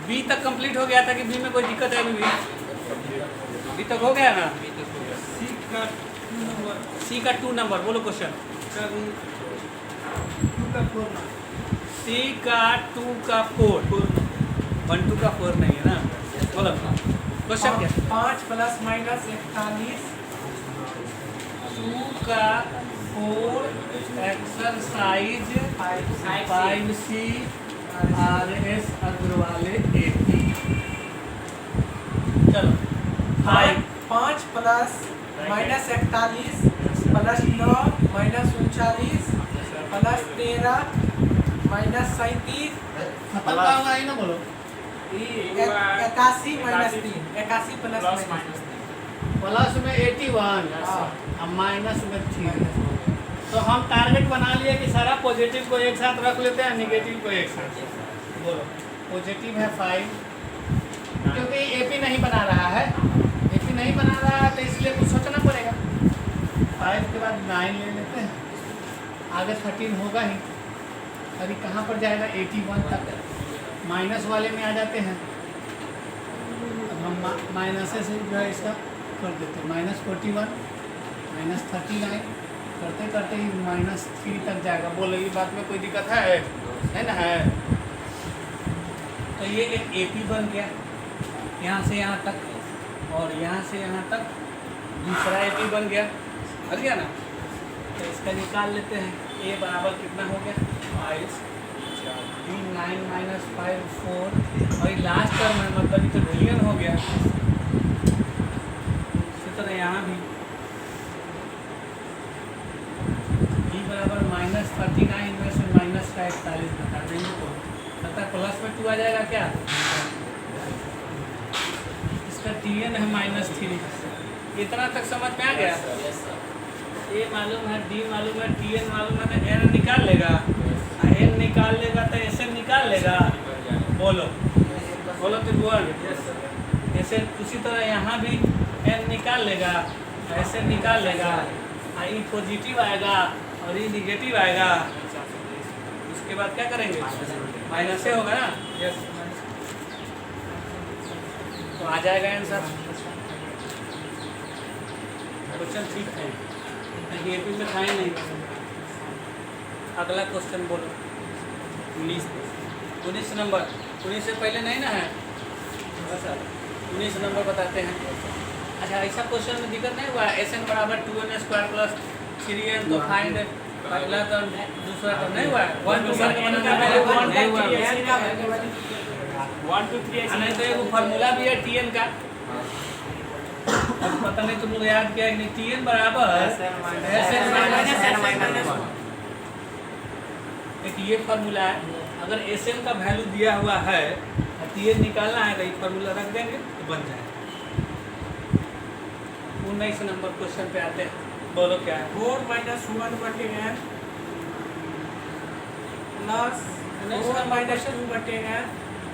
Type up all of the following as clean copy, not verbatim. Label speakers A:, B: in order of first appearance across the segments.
A: B तक complete हो गया था कि बी में कोई दिक्कत है? अभी बी तक हो गया ना। सी का 2 नंबर बोलो क्वेश्चन। सी का 2 का 4 1 2 का 4 नहीं है ना। बोलो क्वेश्चन क्या?
B: 5 + -41
A: 2 का 4 exercise 5C RS Agarwal AP। चलो
B: 5 + -41 + 9 -39 +13 -37
A: खत्म का होगा ही ना बोलो।
B: 81 -3 81 +
A: प्लस में 81
B: हाँ।
A: और माइनस में 3। तो हम टारगेट बना लिए कि सारा पॉजिटिव को एक साथ रख लेते हैं, नेगेटिव को एक साथ। बोलो पॉजिटिव है 5, क्योंकि एपी नहीं बना रहा है, एपी नहीं बना रहा है तो इसलिए कुछ सोचना पड़ेगा। 5 के बाद 9 ले लेते हैं, आगे 13 होगा ही। अभी कहाँ पर जाएगा? 81 तक माइनस वाले में आ जाते हैं। अब हम माइनस से जो है इसका कर देते हैं -41 -39 करते करते ही -3 तक जाएगा। बोलो ये बात में कोई दिक्कत है ना? है। तो ये एक एपी बन गया यहाँ से यहाँ तक, और यहाँ से यहाँ तक दूसरा एपी बन गया। हट गया ना। तो इसका निकाल लेते हैं। ए बराबर कितना हो गया? 5 3 9 - 5 4 और लास्ट टर्म है, मतलब ये तो डिवीजन हो गया। इसी तरह यहाँ भी ई बराबर -39 में से माइनस का 41 बता देंगे तो पता प्लस में 2 आ जाएगा क्या? इसका TN है -3। इतना तक समझ में आ गया? ए मालूम है, डी मालूम है, TN मालूम है, तो एन निकाल लेगा। एन निकाल लेगा तो SN निकाल लेगा। बोलो बोलो त्रिभुवन। ऐसे उसी तरह यहाँ भी एन निकाल लेगा, ऐसे निकाल लेगा। ई पॉजिटिव आएगा और ई निगेटिव आएगा। उसके बाद क्या करेंगे? माइनस से होगा ना। यस, तो आ जाएगा आंसर। क्वेश्चन ठीक है, एपी में था ही नहीं। अगला क्वेश्चन बोलो। 19 नंबर। 19 से पहले नहीं ना है? 19 नंबर बताते हैं। अच्छा, ऐसा क्वेश्चन में दिक्कत नहीं हुआ? SN बराबर 2n² + 3n तो फाइंड पहला तो दूसरा तो नहीं हुआ? 1 2 3 नहीं तो एक फार्मूला भी है TN का। अब पता नहीं तुम लोग याद किया कि नहीं? TN बराबर एक ये फार्मूला है। अगर SN का वैल्यू दिया हुआ है और TN निकालना है तो ये फार्मूला रख देंगे तो बन जाएगा। 19 नंबर क्वेश्चन पे आते हैं। बोलो क्या है?
B: 4 - 1/n + 4 - 2/n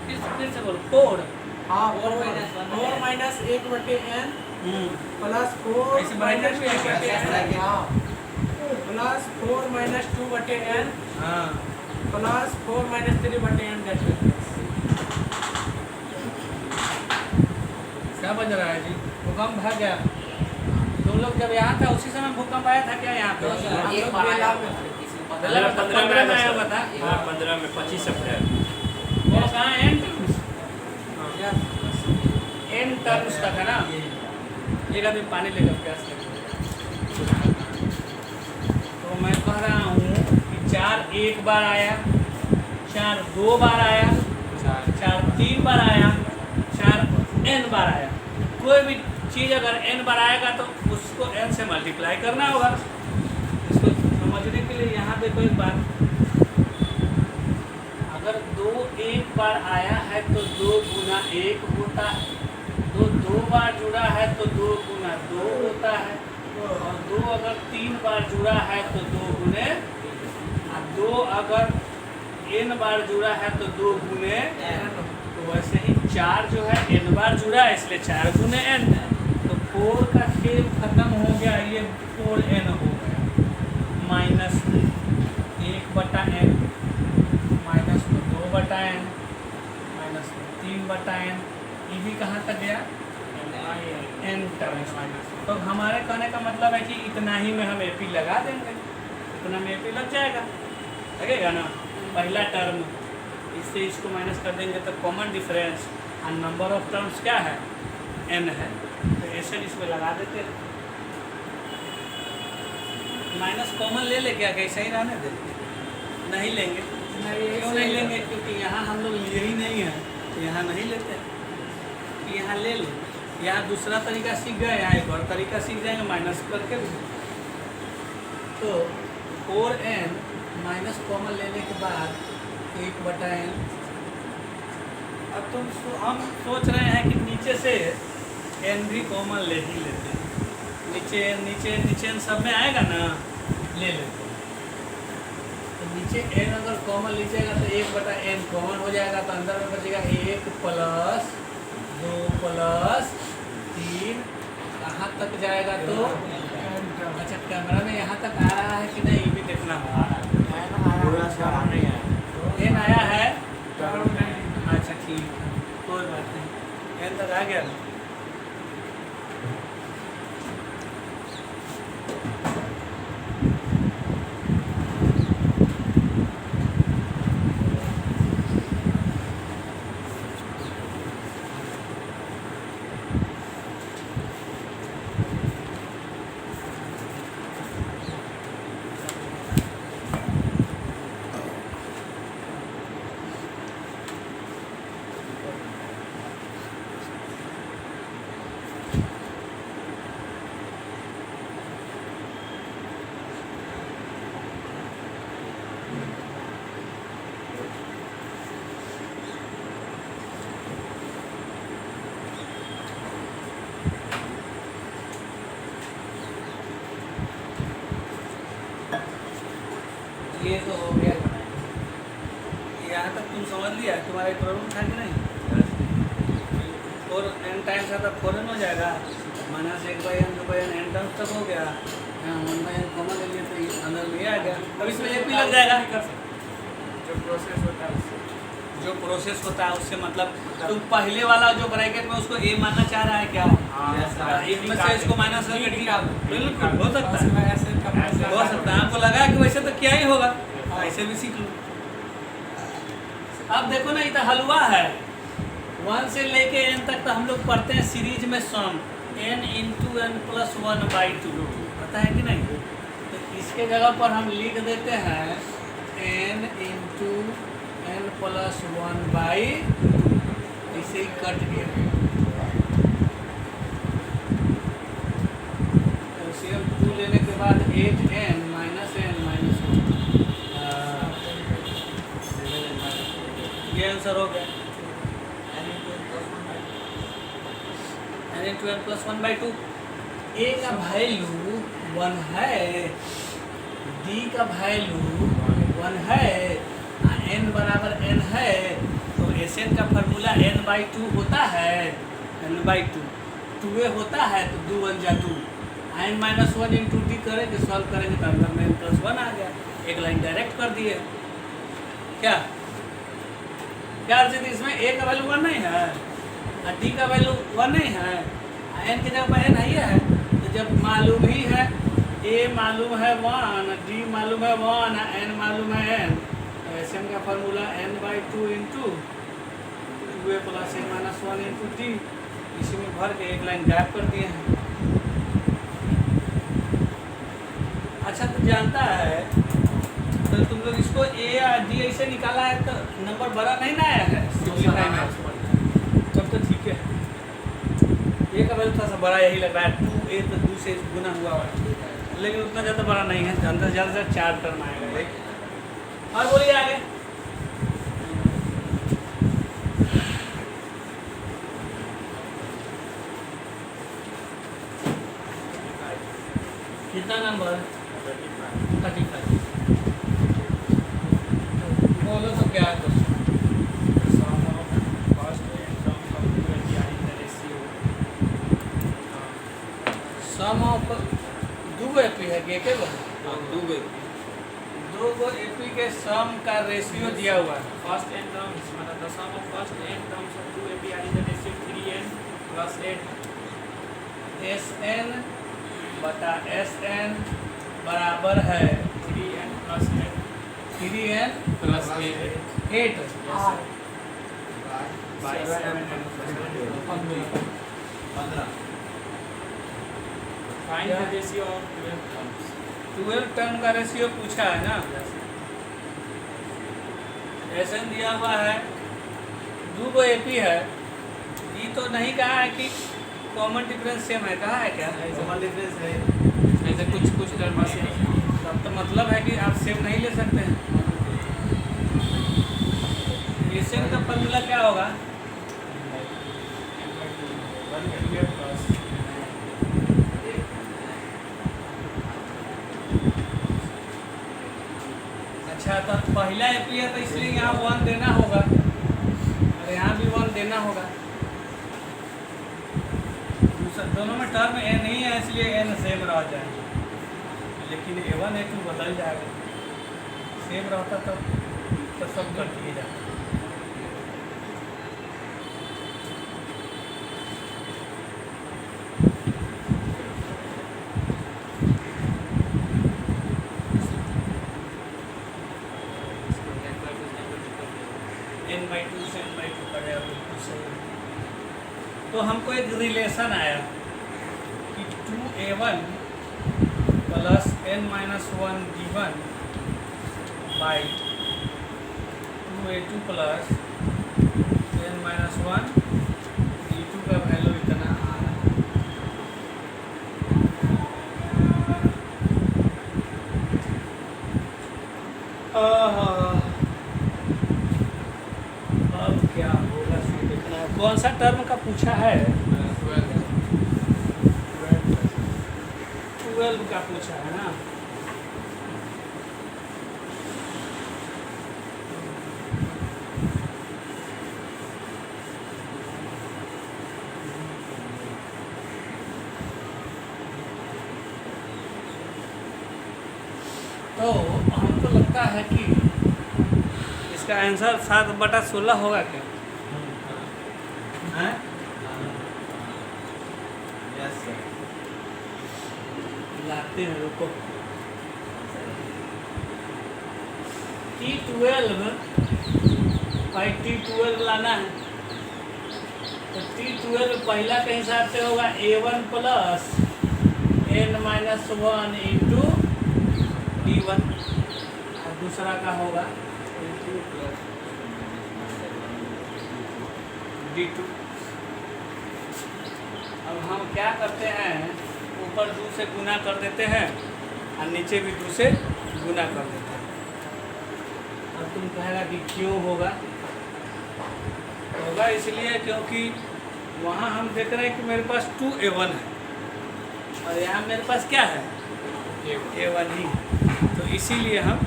A: फिर से बोलो। 4
B: हाँ 4 - 1/n + 4
A: ऐसे ब्राइटनेस भी है क्या?
B: -2/n हाँ + 4 - 2/n
A: हाँ
B: + 4 - 3/n
A: क्या बज रहा है जी? भूकंप भाग गया। तुम लोग जब यहाँ था उसी समय भूकंप आया था क्या यहाँ पे? 15 में आया हुआ था।
C: 15 में 25 अप्रैल।
A: वो कहाँ एन टर्म्स का था ना। एक आदमी पानी लेकर प्यास लगी। तो मैं कह रहा हूँ कि 4 एक बार आया, 4 2 बार आया, 4 3 बार आया, 4 n बार आया। कोई भी चीज़ अगर n बार आएगा तो उसको n से मल्टीप्लाई करना होगा। इसको समझने के लिए यहाँ पे कोई बात, अगर 2 एक बार आया है तो 2 गुना 1 होता है, 2 बार जुड़ा है तो 2 गुना 2 होता है, और 2 अगर 3 बार जुड़ा है तो 2 गुने, और 2 अगर n बार जुड़ा है तो 2 गुने। तो वैसे ही 4 जो है n बार जुड़ा है इसलिए 4 गुने n। तो 4 का खेल खत्म हो गया, ये 4n हो गया। Minus 1/n, minus 2/n, minus 3/n, 3/n, ई भी कहाँ तक गया n टर्म्स। तो हमारे कहने का मतलब है कि इतना ही में हम AP लगा देंगे, इतना में AP लग जाएगा, लगेगा ना। पहला टर्म इससे इसको माइनस कर देंगे तो कॉमन डिफरेंस और नंबर ऑफ टर्म्स क्या है n है, तो ऐसे इसमें लगा देते हैं। माइनस कॉमन ले ले, क्या कैसे ही रहने दे, नहीं लेंगे। क्यों नहीं लेंगे? क्योंकि यहाँ हम लोग लिए ही नहीं है, तो यहाँ नहीं लेते, यहाँ ले लें। यहाँ दूसरा तरीका सीख गए, यहाँ एक और तरीका सीख जाएंगे माइनस करके भी। तो 4n माइनस कॉमन लेने के बाद 1/n। अब हम सोच रहे हैं कि नीचे से n भी कॉमन ले ही लेते हैं, नीचे n सब में आएगा ना, ले लेते हैं। तो नीचे n अगर कॉमन लीजिएगा तो 1/n कॉमन हो जाएगा, तो अंदर में बचेगा 1 + 2 + 3, कहाँ तक जाएगा? तो अच्छा, कैमरा में यहाँ तक आ रहा है कि नहीं, ये भी देखना होगा। n आया है, अच्छा ठीक है, कोई बात नहीं, n तक आ गया ना। ये तो हो गया, यहाँ तक तुम समझ लिया, तुम्हारा एक प्रॉब्लम था कि नहीं। और n टाइम्स आता 4n हो जाएगा, -1/n 2/n n टाइम्स तक हो गया। हाँ, 1/n कॉमन ले लिए तो ये अंदर में आ गया, अब इसमें AP लग जाएगा।
B: जो प्रोसेस होता है उससे मतलब
A: तुम पहले वाला जो ब्रैकेट में उसको A मानना चाह रहा है क्या? एक में से इसको माइनस करके बिल्कुल हो सकता है, आपको लगा कि वैसे तो क्या ही होगा, ऐसे भी सीख लो। अब देखो ना, ये तो हलवा है, 1 से लेके n तक तो हम लोग पढ़ते हैं सीरीज में सम, n × n + 1/2, पता है कि नहीं? तो इसके जगह पर हम लिख देते हैं n × n + 1/2, ऐसे ही कट गया। LCM 2 लेने के बाद 8n - n - 1, ये आंसर हो गया। n × n + 1/2, a का वैल्यू 1 है, d का वैल्यू 1 है, n बराबर n है, तो Sn का फार्मूला n/2 होता है, n/2, 2a होता है तो 2 × 1 = 2, n - 1 × d करेंगे, सॉल्व करेंगे तो अंदर में n + 1 आ गया, एक लाइन डायरेक्ट कर दिए। क्या अर्जित, इसमें a का वैल्यू 1 नहीं है और d का वैल्यू 1 नहीं है, n की जगह पर n है, तो जब मालूम ही है, a मालूम है 1, d मालूम है 1, n मालूम है n, Sn का formula n/2 × 2a + n - 1 × d, इसी में भर के एक लाइन गैप कर दिए हैं। अच्छा, तो जानता है, तो तुम लोग इसको a या d ऐसे निकाला है तो नंबर बड़ा नहीं ना आया है सिंपलीफाई में, तब तो ठीक है। a का वैल्यू थोड़ा सा बड़ा यही लग रहा है, 2a तो 2 से गुना हुआ है, लेकिन उतना ज़्यादा बड़ा नहीं है, अंदर ज़्यादा से 4 टर्म आएगा। और बोलिए आगे। कितना नंबर? 35। बोलो तो क्या है? सम ऑफ 2 AP है, के 2 गो AP के के सम का रेशियो दिया हुआ है।
C: First n terms, मतलब the sum of first n terms of 2 AP are in the ratio 3n plus 8.
A: Sn बटा Sn बराबर है
C: 3n plus 8.
A: 3n
C: Plus 8.
A: 8
C: Yes, sir. By 7 Find the ratio of 12 terms.
A: 12 term का ratio पूछा है ना। Sn दिया हुआ है, 2 AP है, ये तो नहीं कहा है कि कॉमन डिफरेंस सेम है, कहा है क्या?
B: कॉमन डिफरेंस है।
C: ऐसे कुछ टर्म से
A: तब तो मतलब है कि आप सेम नहीं ले सकते हैं। Sn का फॉर्मूला क्या होगा? अच्छा, तो पहला एपी है तो इसलिए यहाँ 1 देना होगा और यहाँ भी 1 देना होगा। दोनों में टर्म n ही है इसलिए n सेम रह जाएगा, लेकिन a1 a2 बदल जाएगा। सेम रहता तो सब कट दिए जाता। n/2 से n/2 का जाएगा, बिल्कुल सही। तो हमको एक रिलेशन आया कि 2a1 plus n-1 d1 by 2a2 plus n-1 d2 का वैल्यू इतना आ रहा है। अब क्या होगा इसमें देखना है। कौन सा टर्म का पूछा है? 12 का पूछा है ना। तो हमको लगता है कि इसका आंसर 7/16 होगा क्या? हैं?
B: Yes sir.
A: लाते हैं, रुको। T12 भाई T12 लाना है तो T12 पहला के हिसाब से होगा a1 plus n-1 into d1 और दूसरा का होगा d2। अब हम क्या करते हैं, ऊपर 2 से गुना कर देते हैं और नीचे भी 2 से गुना कर देते हैं। अब तुम कहेगा कि क्यों होगा? होगा इसलिए क्योंकि वहाँ हम देख रहे हैं कि मेरे पास 2a1 है और यहाँ मेरे पास क्या है? a1 ही है। तो इसीलिए हम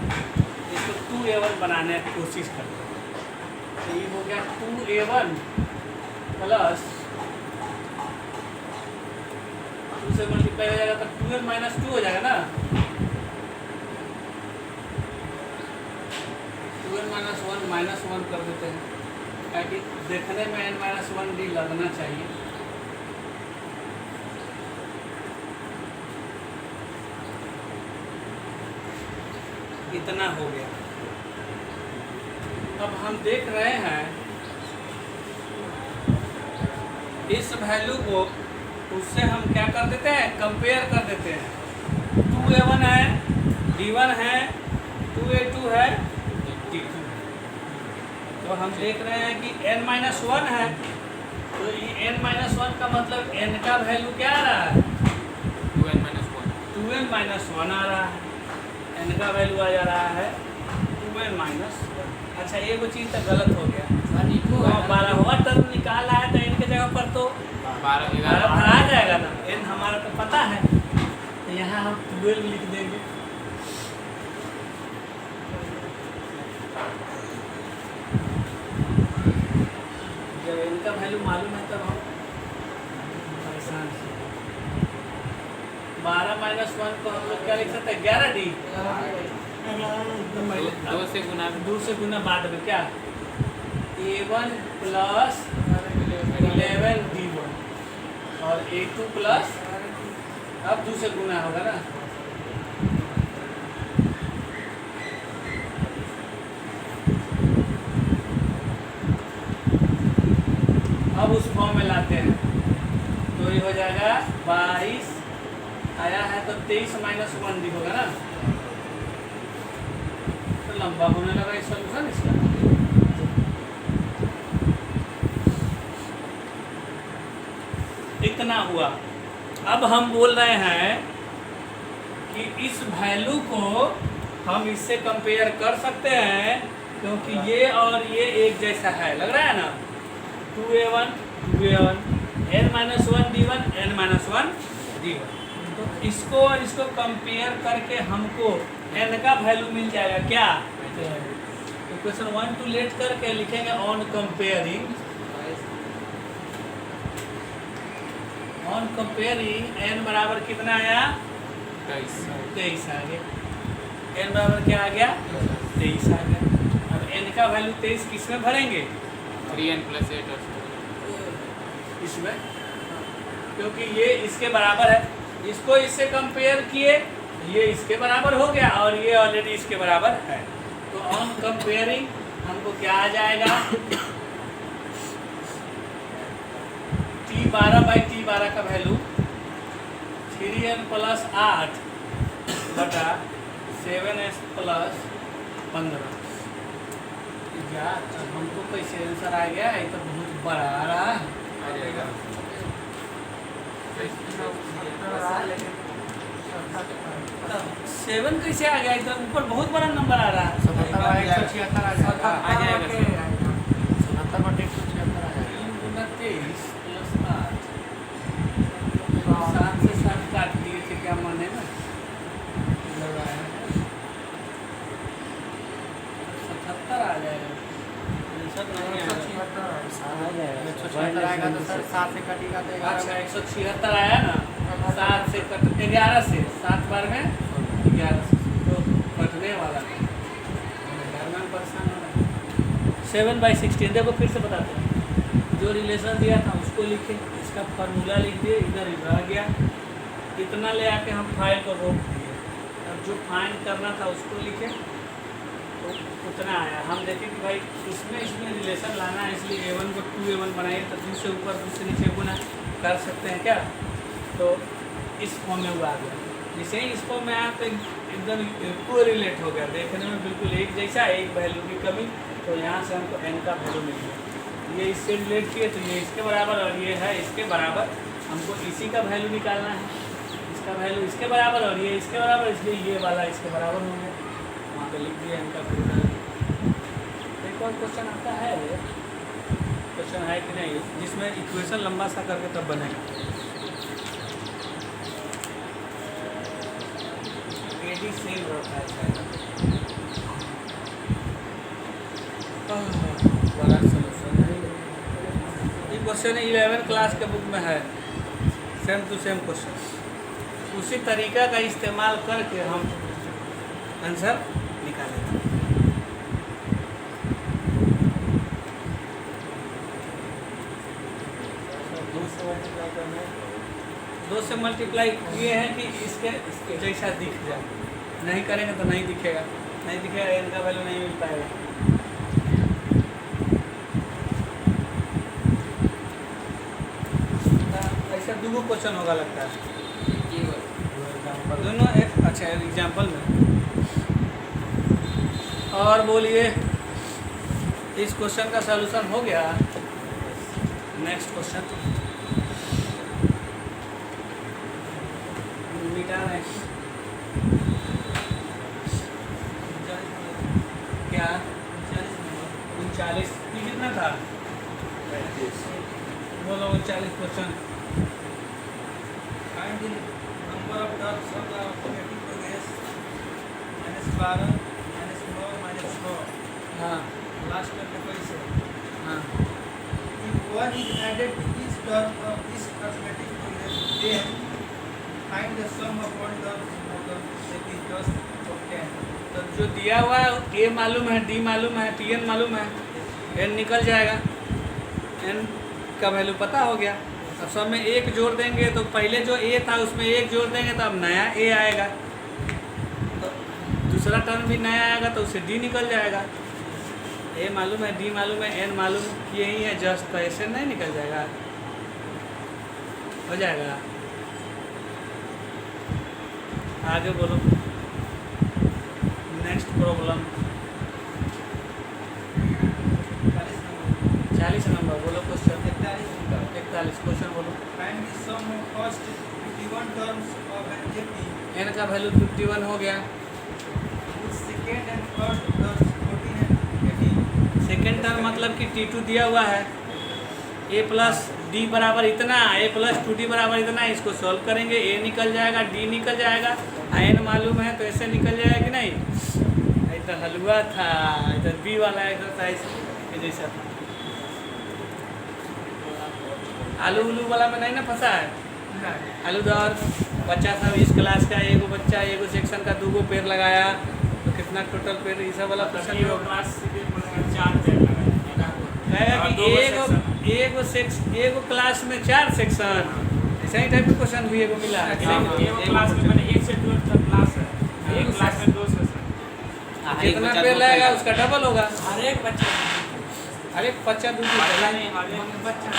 A: इसको 2a1 बनाने की कोशिश करते हैं। तो ये हो गया 2a1 प्लस 2 से मल्टीप्लाई हो जाएगा तो 2n-2 हो जाएगा ना। 2n-1 -1 कर देते हैं ताकि देखने में n-1d लगना चाहिए। इतना हो गया। अब हम देख रहे हैं इस वैल्यू को उससे हम क्या कर देते हैं, कंपेयर कर देते हैं। 2a1 है, d1 है, 2a2 है, d2 है। तो हम देख रहे हैं कि n-1 है, तो ये n-1 का मतलब n का वैल्यू क्या आ रहा है? 2n-1 आ रहा है। n का वैल्यू आ जा रहा है 2n-1। अच्छा, एक चीज़ तो गलत हो गया। 12वां टर्म निकाला है तो n के जगह पर तो 12 भरा जाएगा ना। n हमारा तो पता है, तो यहाँ हम 12 लिख देंगे। जब n का वैल्यू मालूम है तब हम परेशान हैं। 12 -1 को हम लोग क्या लिख सकते हैं? 11d।
C: दो से गुना में
A: 2 से गुना बाद में क्या A1 प्लस 11B1 और A2 प्लस अब 2 से गुना होगा ना। अब उस फॉर्म में लाते हैं तो ये हो जाएगा 22 आया है तो 23 माइनस 1D होगा ना। तो लंबा होने लगा इस सॉल्यूशन इसका। इतना हुआ। अब हम बोल रहे हैं कि इस वैल्यू को हम इससे कंपेयर कर सकते हैं क्योंकि ये और ये एक जैसा है, लग रहा है ना। 2A1 2A1 n-1D1 n-1D1 तो इसको और इसको कंपेयर करके हमको n का वैल्यू मिल जाएगा क्या। इक्वेशन 1 टू लेट करके लिखेंगे ऑन कंपेयरिंग n बराबर कितना आया 23 आ गया। n बराबर क्या आ गया 23 आ गया। अब n का वैल्यू 23 किस में भरेंगे
C: 3n + 8
A: इसमें, क्योंकि ये इसके बराबर है। इसको इससे कंपेयर किए ये इसके बराबर हो गया और ये ऑलरेडी इसके बराबर है। तो ऑन कंपेयरिंग हमको क्या आ जाएगा T12/T12 का वैल्यू 3n + 8 बटा 7s + 15। यार हमको कैसे आंसर आ गया, ये तो बहुत बड़ा आ रहा है।
C: आ जाएगा
A: 7 कैसे आ गया, एकदम ऊपर बहुत बड़ा नंबर आ रहा है।
B: 77 आ जाएगा
C: 77 आ जाएगा
A: 7 से 7 काट दिए थे, क्या माने ना 77 आ जाएगा।
B: 176 आएगा तो सर 7 से कटेगा तो 11।
A: अच्छा 176 आया ना, 7 से 11 से 7 बार में 11 से तो कटने वाला है। परेशान हो रहा है। 7/16 देखो फिर से बताते हैं। जो रिलेशन दिया था उसको लिखे, इसका फार्मूला लिख दिए, इधर रह गया। इतना ले आके हम फाइल को रोक दिए। अब जो फाइंड करना था उसको लिखे तो उतना आया। हम देखें कि भाई इसमें रिलेशन लाना है, इसलिए A1 को 2A1 बनाइए तो 2 से ऊपर 2 से नीचे गुना कर सकते हैं क्या। तो इस फॉर्म में वो आ गया। जैसे ही इस फॉर्म में आया तो एकदम कोरिलेट हो गया, देखने में बिल्कुल एक जैसा, एक वैल्यू की कमी। तो यहाँ से हमको n का वैल्यू मिल गया। ये इससे रिलेट किए तो ये इसके बराबर और ये है इसके बराबर। हमको इसी का वैल्यू निकालना है, इसका वैल्यू इसके बराबर और ये इसके बराबर, इसलिए ये वाला इसके बराबर हो गया। वहाँ पे लिख दिया इनका वैल्यू। एक और क्वेश्चन आता है, क्वेश्चन है कि नहीं जिसमें इक्वेशन लंबा सा करके तब बनेगा। एडी सेम रहता है शायद। बड़ा सॉल्यूशन है ये क्वेश्चन 11 क्लास के बुक में है, सेम टू सेम क्वेश्चन। उसी तरीका का इस्तेमाल करके हम आंसर निकालेंगे। 2 से मल्टीप्लाई किए हैं कि इसके जैसा दिख जाए। नहीं करेंगे तो नहीं दिखेगा, नहीं दिखेगा इनका वैल्यू नहीं मिल पाएगा। ऐसा 2 क्वेश्चन होगा लगता है दोनों एक। अच्छा एग्जाम्पल में और बोलिए इस क्वेश्चन का सॉल्यूशन हो गया। नेक्स्ट क्वेश्चन मिटाना है क्या 39 कितना था बोलो 39 question.
B: Find the number of terms of the alphabetic progress -12 -9 -4
A: हाँ
B: last term में कोई से
A: हाँ
B: if one is added to each term of this alphabetic progress then find the sum of all terms of the set is just of 10।
A: तो जो दिया हुआ है ए मालूम है, डी मालूम है, टी एन मालूम है, एन निकल जाएगा, एन का वैल्यू पता हो गया। अब सब में एक जोड़ देंगे तो पहले जो ए था उसमें एक जोड़ देंगे तो अब नया ए आएगा, तो दूसरा टर्म भी नया आएगा तो उससे डी निकल जाएगा। ए मालूम है, डी मालूम है, एन मालूम यही है जस्ट, तो ऐसे नहीं निकल जाएगा, हो जाएगा। आगे बोलो, नेक्स्ट प्रॉब्लम 40 नंबर बोलो क्वेश्चन। 41 क्वेश्चन बोलो।
B: Find the sum of first 51 terms of an AP
A: n का वैल्यू 51 हो गया।
B: with second and third terms 14 and 18.
A: Second term मतलब कि T2 दिया हुआ है, a प्लस डी बराबर इतना, a प्लस 2d बराबर इतना, इसको सॉल्व करेंगे, a निकल जाएगा, d निकल जाएगा, n मालूम है तो ऐसे निकल जाएगा कि नहीं। इधर हलवा था, इधर b वाला एक्सरसाइज के जैसा था। आलू उलू वाला में नहीं ना फंसा है। आलू दौर बच्चा सब इस क्लास का एगो बच्चा एगो सेक्शन का 2 पेड़ लगाया तो कितना टोटल पेड़, ये सब वाला क्वेश्चन भी होगा। कहेगा कि एगो क्लास में 4 सेक्शन, ऐसा ही टाइप का क्वेश्चन भी एगो मिला है।
C: क्लास में मैंने 1 से 12 तक क्लास है, एक क्लास में 2 सेशन।
A: जितना पेड़ लगेगा उसका डबल होगा।
B: हर एक बच्चे
A: अरे बच्चा 2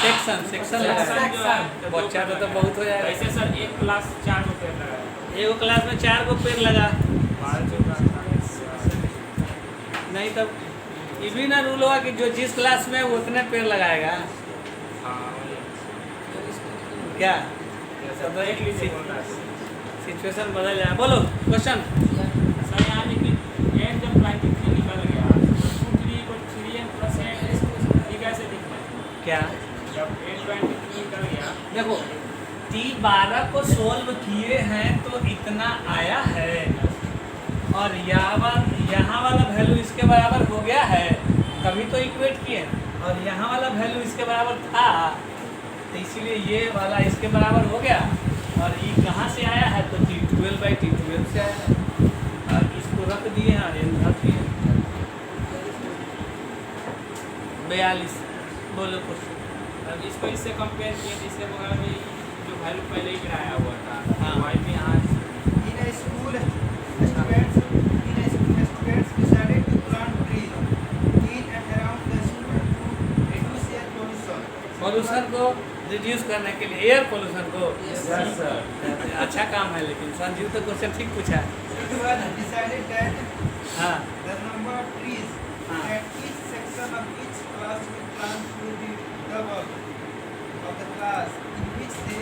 A: सेक्शन सेक्शन लगाया, बच्चा तो बहुत हो जाएगा।
C: ऐसे सर एक क्लास 4 पेड़ लगा है।
A: एगो क्लास में 4 गो पेड़ लगा, नहीं तब ये भी ना रूल होगा कि जो जिस क्लास में वो उतने पेड़ लगाएगा क्या, सिचुएशन बदल जाए। बोलो क्वेश्चन।
C: सर यहाँ लेकिन n जब 23 निकल गया तो 2 3 को 3n प्लस n ये कैसे दिख रहा है?
A: क्या
C: जब n 23 निकल गया
A: देखो T12 को सोल्व किए हैं तो इतना आया है, और यहाँ वाला वैल्यू इसके बराबर हो गया है, कभी तो इक्वेट किए, और यहाँ वाला वैल्यू इसके बराबर था तो इसीलिए ये वाला इसके बराबर हो गया, और ये कहाँ से आया है तो T12/T12 से आया है, और इसको रख दिए हैं और ये रख दिए। 42 बोलो कुछ।
C: अब इसको इससे कंपेयर किए तो इसके बगल में जो वैल्यू पहले ही गिराया हुआ था,
A: हाँ।
C: वही भी यहाँ
B: in a school students decided to plant trees in and around the school to reduce air pollution.
A: Pollution को रिड्यूस करने के लिए, एयर पोल्यूशन को।
C: Yes, sir.
A: अच्छा काम है, लेकिन संजीव तो क्वेश्चन ठीक पूछा है।
B: It was decided that
A: हाँ
B: the number of trees
A: हाँ।
B: at each section of each class will plant will be double of the class in which they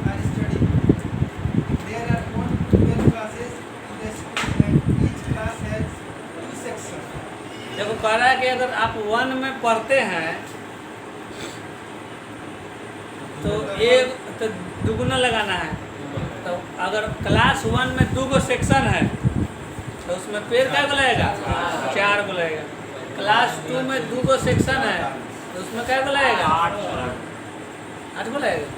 B: are studying. There are 12 classes in the school and each class has 2 sections.
A: देखो कह रहा है कि अगर आप 1 में पढ़ते हैं तो एक तो दुगुना लगाना है, तो अगर क्लास 1 में 2 गो सेक्शन है तो उसमें पेड़ क्या को लगेगा, 4 गो लगेगा। क्लास 2 में 2 गो सेक्शन है तो उसमें क्या को लगेगा, 8 गो लगेगा।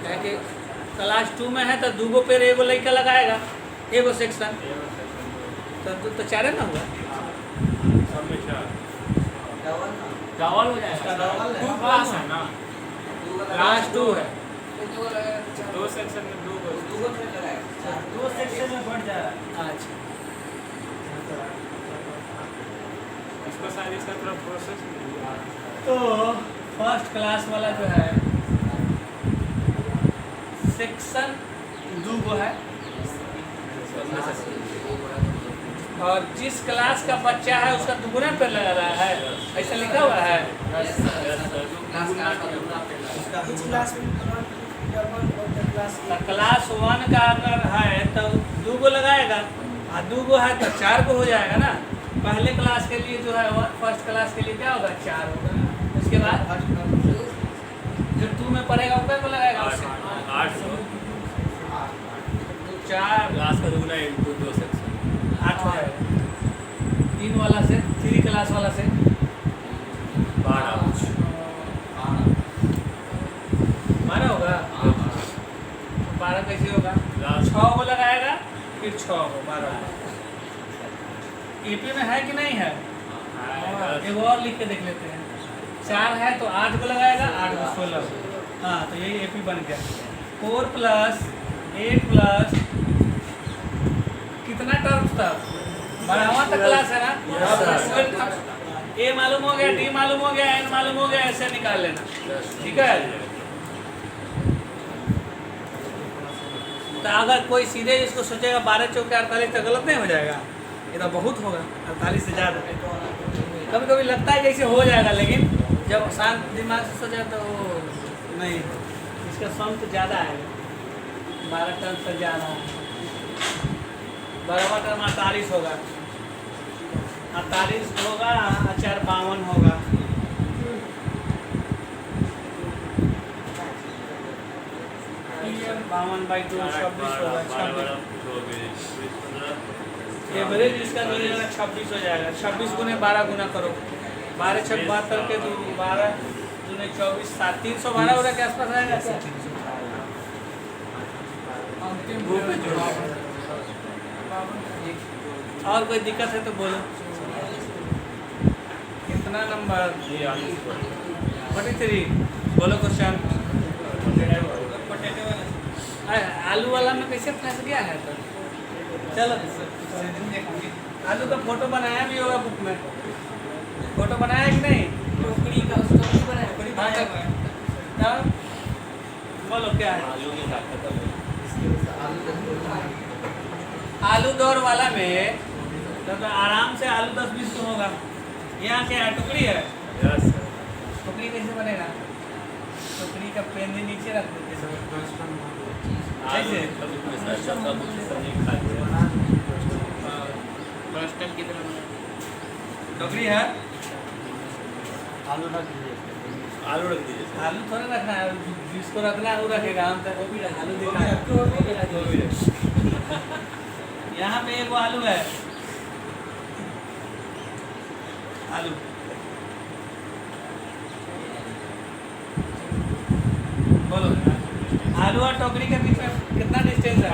A: क्या कि क्लास 2 में है तो 2 गो पेड़ एगो लड़का लगाएगा, एगो सेक्शन, तो 4 है ना हुआ,
C: डबल हो जाएगा। 2 क्लास है ना,
A: क्लास 2 है।
C: 2 सेक्शन में 2
B: दो सेक्शन में बढ़ जाएगा।
A: अच्छा
C: इसको शायद इसका थोड़ा प्रोसेस
A: तो फर्स्ट क्लास वाला जो है सेक्शन 2 गो है, और जिस क्लास का बच्चा है उसका दुगुना पेड़ लगा रहा है, ऐसा लिखा हुआ है।
B: Each class will plant double of the class.
A: तो क्लास 1 का अगर है तो 2 गो लगाएगा, और 2 गो है तो 4 गो हो जाएगा ना। पहले क्लास के लिए जो है फर्स्ट क्लास के लिए क्या होगा, 4 होगा। उसके बाद जो 2 में पढ़ेगा वो क्या को लगाएगा, उससे
C: 8
A: 4
C: क्लास का दुगना इनटू 2 सेक्शन
A: 8 हो जाएगा। 3 वाला से 3 क्लास वाला से
C: 12
A: 12 होगा। 12 कैसे होगा, 6 को लगाएगा फिर 6 हो 12। ईपी में है कि नहीं है? एक और लिख के देख लेते हैं। 4 है तो 8 को लगाएगा, 8 को 16। हाँ तो यही एपी बन गया। 4 + 8 + कितना टर्म्स था? 12वां तक क्लास है ना? ए मालूम हो गया, डी मालूम हो गया, एन मालूम हो गया, ऐसे निकाल लेना। ठीक है। तो अगर कोई सीधे इसको सोचेगा 12 × 4 = 48 तो गलत नहीं हो जाएगा? ये तो बहुत होगा, 48 से ज़्यादा। कभी कभी लगता है जैसे हो जाएगा, लेकिन जब शांत दिमाग से सोचा तो नहीं, इसका सम तो ज़्यादा आएगा। 12 टर्म से ज़्यादा, 12वां टर्म 48 होगा, 48 होगा, 4 52 होगा। ये 52/2 26 होगा। 26 एवरेज इसका मिलेगा 26 हो जाएगा। 26 × 12 गुना करो, 12 × 6 = 72 के 12 × 24 7 312 के आसपास आएगा। और कोई दिक्कत है तो बोलो। कितना नंबर? 43। बोलो क्वेश्चन। आलू वाला में कैसे फंस गया है? तो चलो आलू का फोटो बनाया भी होगा बुक में। फोटो बनाया कि नहीं?
B: टोकरी का टोकरी बनाया, टोकरी
A: हाँ,
B: बनाया हुआ है।
A: तब बोलो क्या है? आलू दौर वाला में तो आराम से आलू 10-20 तो होगा। यहाँ क्या है? टुकड़ी है। टुकड़ी कैसे बनेगा? टुकड़ी का पेंदी नीचे रख देते हैं। कैसे? टोकरी है,
D: आलू रख दीजिए।
A: आलू थोड़ा रखना है, जिसको रखना है वो रखेगा। हम तक वो भी आलू दिखा। यहाँ पे एक आलू है, आलू बोलो। आलू और टोकरी के बीच में कितना डिस्टेंस है?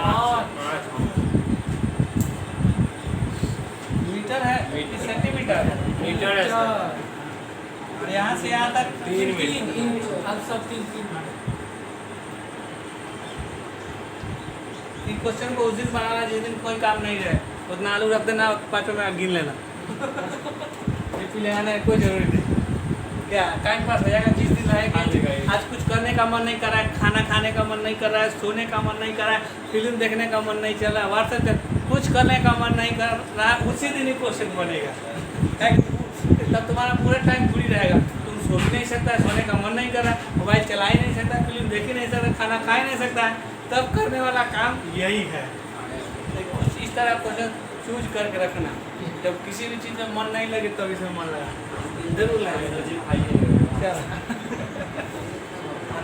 A: मीटर है कि सेंटीमीटर?
C: मीटर है सर।
A: और यहाँ से यहाँ तक
C: 3 मीटर।
A: इन क्वेश्चन को उस दिन बनाना जिस दिन कोई काम नहीं रहे, उतना आलू रख देना, 5 में गिन लेना। ये पी लेना कोई जरूरी नहीं। क्या टाइम पास हो जाएगा? जिस दिन रहेगा आज कुछ करने का मन नहीं कर रहा है, खाना खाने का मन नहीं कर रहा है, सोने का मन नहीं कर रहा है, फिल्म देखने का मन नहीं चल रहा है, व्हाट्सएप कुछ करने का मन नहीं कर रहा है, उसी दिन ही क्वेश्चन बनेगा। तब तुम्हारा पूरा टाइम फ्री रहेगा। तुम सो भी नहीं सकता, सोने का मन नहीं कर रहा है, मोबाइल चला ही नहीं सकता, फिल्म देख ही नहीं सकता, खाना खा ही नहीं सकता है, तब करने वाला काम यही है। कुछ इस तरह क्वेश्चन चूज करके रखना। जब किसी भी चीज़ में मन नहीं लगे तब इसमें मन लगा जरूर लगेगा। क्या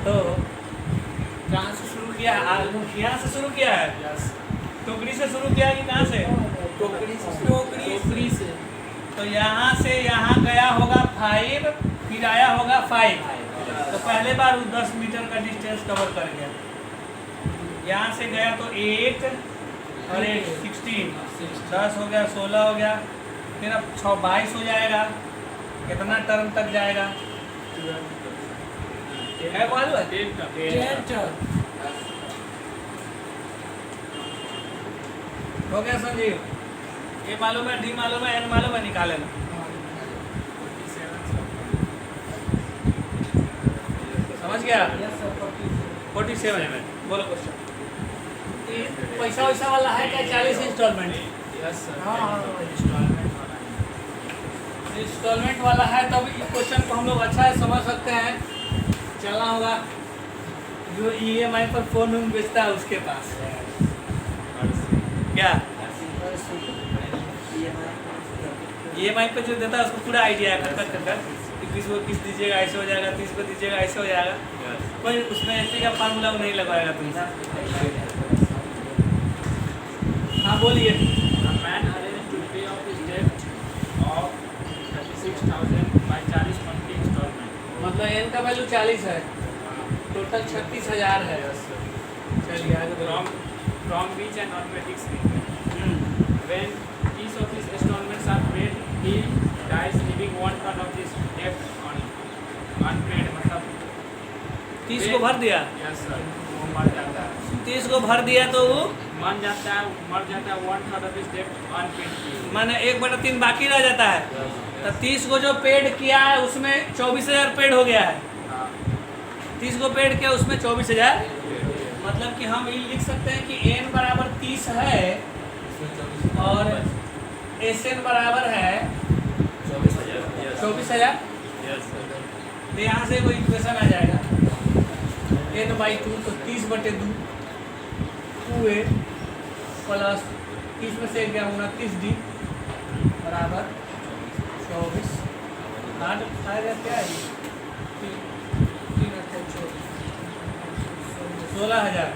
A: तो कहाँ से शुरू किया है? यहाँ से शुरू किया है, टोकरी से शुरू किया है कि कहाँ से? टोकरी से। तो यहाँ से यहाँ गया होगा 5, फिर आया होगा 5। तो पहले बार 10 मीटर का डिस्टेंस कवर कर गया। यहाँ से गया तो 8 और 8 16, 10 हो गया, 16 हो गया, फिर अब 6 22 हो जाएगा। कितना टर्म तक जाएगा? है मालूम है?
C: 10
A: हो गया संजीव? ए मालूम है, डी मालूम है, एन मालूम है, निकाल लेना। समझ गया? 47 में बोलो क्वेश्चन। पैसा वैसा वाला है क्या? 40 इंस्टॉलमेंट? इंस्टॉलमेंट वाला है तब क्वेश्चन को हम लोग अच्छा है समझ सकते हैं। चलना होगा जो EMI पर फोन बेचता है उसके पास। क्या EMI पे जो देता है उसको पूरा आइडिया है, कर 21 को किस दीजिएगा ऐसे हो जाएगा, 30 को दीजिएगा ऐसे हो जाएगा। कोई उसमें ऐसे का फार्मूला नहीं लगाएगा तुमसे। हाँ बोलिए।
C: Man arrange to pay off his debt of 36,000 by 40 monthly instalment.
A: मतलब एन का वैल्यू 40 है, टोटल 36,000 है। चलिए आगे
C: फ्रॉम बीच एंड नॉर्मेटिक्स when each of his installments are paid, he dies leaving 1/3 of his debt unpaid. मतलब
A: 30 को भर दिया,
C: यस सर, वो मर जाता है,
A: 30 को भर दिया तो वो
C: मर जाता है 1/3 of his debt unpaid.
A: माने 1/3 बाकी रह जाता है। तो 30 को जो पेड किया है उसमें 24,000 पेड हो गया है। 30 को पेड किया उसमें 24,000, मतलब कि हम ये लिख सकते हैं कि n बराबर 30 है और SN बराबर है 24,000। तो यहाँ से वो इक्वेशन आ जाएगा n/2, तो 30/2 2a प्लस 30 में से गया 29d बराबर 24। 8 आएगा क्या है, 16,000।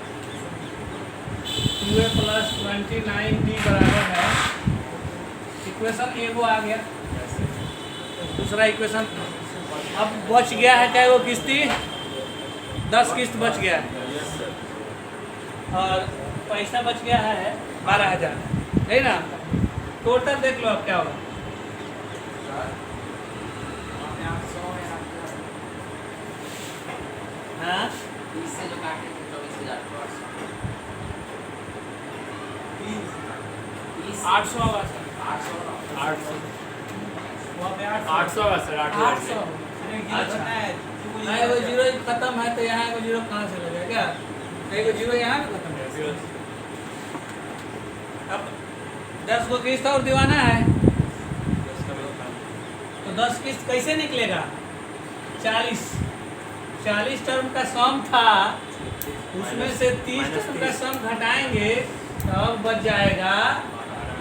A: 2a प्लस 29d बराबर है, इक्वेशन ए वो आ गया। दूसरा इक्वेशन अब बच गया है क्या, वो किस्ती 10 किस्त बच गया है और पैसा बच गया है 12,000, है ना। टोटल देख लो अब क्या होगा। हाँ
C: 800 होगा सर, 800 होगा सर, 800।
A: हाँ, वो जीरो खत्म है तो यहाँ एगो जीरो कहाँ से लगेगा क्या, एगो जीरो यहाँ भी खत्म है। अब 10 को किस्त और दीवाना है तो 10 किस्त कैसे निकलेगा, 40 टर्म का सम था, उसमें से 30 टर्म का सम घटाएंगे तब बच जाएगा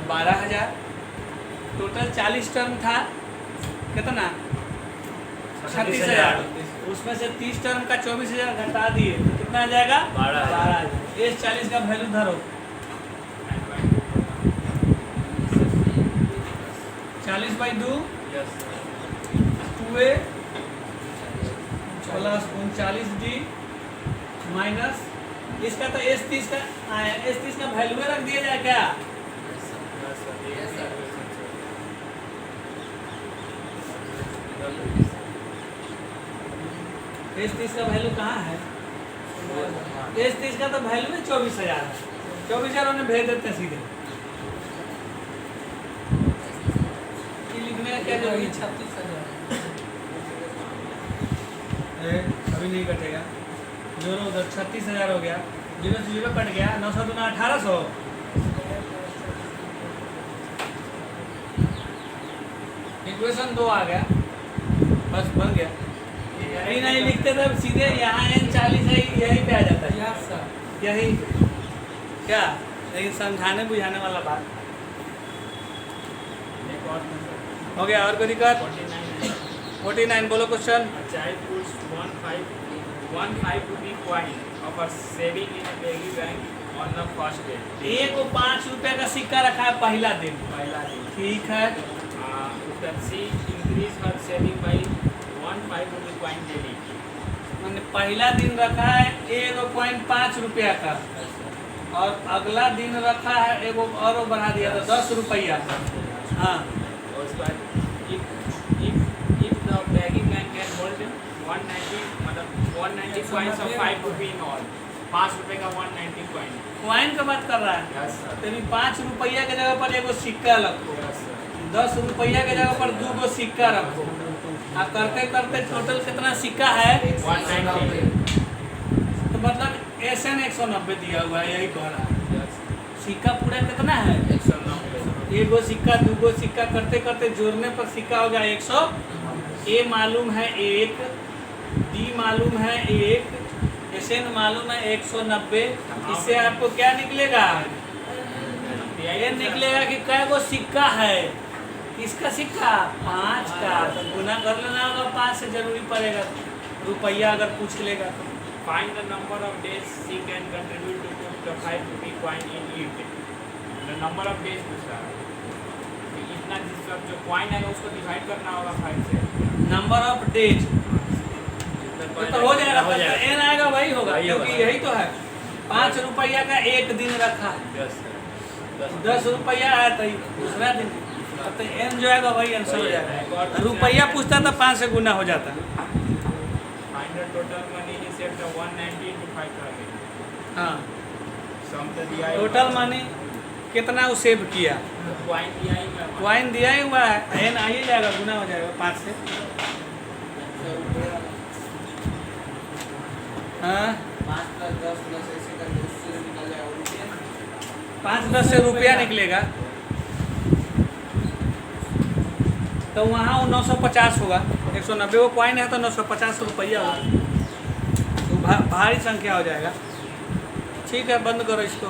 A: 12,000। टोटल 40 टर्म था, कितना 36,000, उसमें से 30 टर्म का 24,000 घटा दिए तो कितना आ जाएगा 12,000। इस 40 का वैल्यू धरो, 40/2 2a प्लस 39d माइनस इसका तो S30 का आया, S30 का वैल्यू रख दिया जाए क्या, S30 का वैल्यू कहाँ है, S30 का तो वैल्यू है 24,000 है, 24,000 उन्हें भेज देते हैं सीधे। ये लिखने का क्या जरूरी, 36,000 अभी नहीं कटेगा, जोरो उधर 36,000 हो गया, 0 से 0 कट गया, 900 दूना 1800, इक्वेशन 2 आ गया, बस बन गया। ये नहीं लिखते तब सीधे यहाँ n40 है, यही पे आ जाता है, यही क्या, लेकिन समझाने बुझाने वाला बात हो गया। और कोई दिक्कत, 49 बोलो question.
C: child puts 1 rupee coin of a saving in a piggy bank on the first day.
A: एक को 5 रुपए का सिक्का रखा है पहला दिन, ठीक है।
C: She increase her saving by 1 rupee coin daily.
A: मैंने पहला दिन रखा है 1.5 रुपया का और अगला दिन रखा है एगो और बढ़ा दिया तो 10 रुपया। हाँ
C: और उसके बाद if the piggy bank can hold 190 मतलब 190 coins of 5 rupee in all, 5 रुपए का 190 coin।
A: कॉइन का बात कर रहा है,
C: Yes sir.
A: तेरी 5 रुपया के जगह पर एगो सिक्का रखो,
C: Yes sir.
A: 10 रुपया के जगह पर 2 गो सिक्का रखो, और करते करते टोटल कितना सिक्का है
C: 190।
A: तो मतलब SN 190 दिया हुआ है, यही कह रहा है।
C: Yes.
A: सिक्का पूरा कितना है
C: 190।
A: एगो सिक्का 2 गो सिक्का करते करते जोड़ने पर सिक्का हो गया 100। A मालूम है 1, D मालूम है 1, SN मालूम है 190। इससे आपको क्या निकलेगा, ये निकलेगा कि कै गो सिक्का है, किसका सिक्का 5 का, तो गुना कर लेना होगा 5 से जरूरी पड़ेगा, रुपया अगर पूछ लेगा तो।
C: Find the number of days she can contribute to put the 5 rupee coin in it. The number of days पूछ रहा है कि इतना जिसका जो coin आएगा उसको डिवाइड करना होगा 5 से।
A: नंबर ऑफ डेज तो हो जाएगा, एन आएगा वही होगा,
C: वही होगा।
A: क्योंकि यही तो है 5 रुपया का एक दिन रखा है।
C: Yes sir.
A: 10 रुपया आया था दूसरा दिन, अब तो एन जो आएगा वही आंसर हो जाएगा। रुपया पूछता तो 5 से गुना हो जाता।
C: Find the total money he saved the 190 into 5,000.
A: हाँ,
C: Sum तो दिया ही
A: टोटल
C: हुआ है।
A: मनी कितना वो सेव किया,
C: Coin दिया ही हुआ है।
A: क्वाइन दिया ही हुआ है, एन आ ही जाएगा, गुना हो जाएगा 5 से। हाँ, 5-10 से रुपया निकलेगा तो वहाँ वो 950 होगा। 190 वो क्वाइन है तो 950 रुपया होगा, तो भारी संख्या हो जाएगा। ठीक है, बंद करो इसको।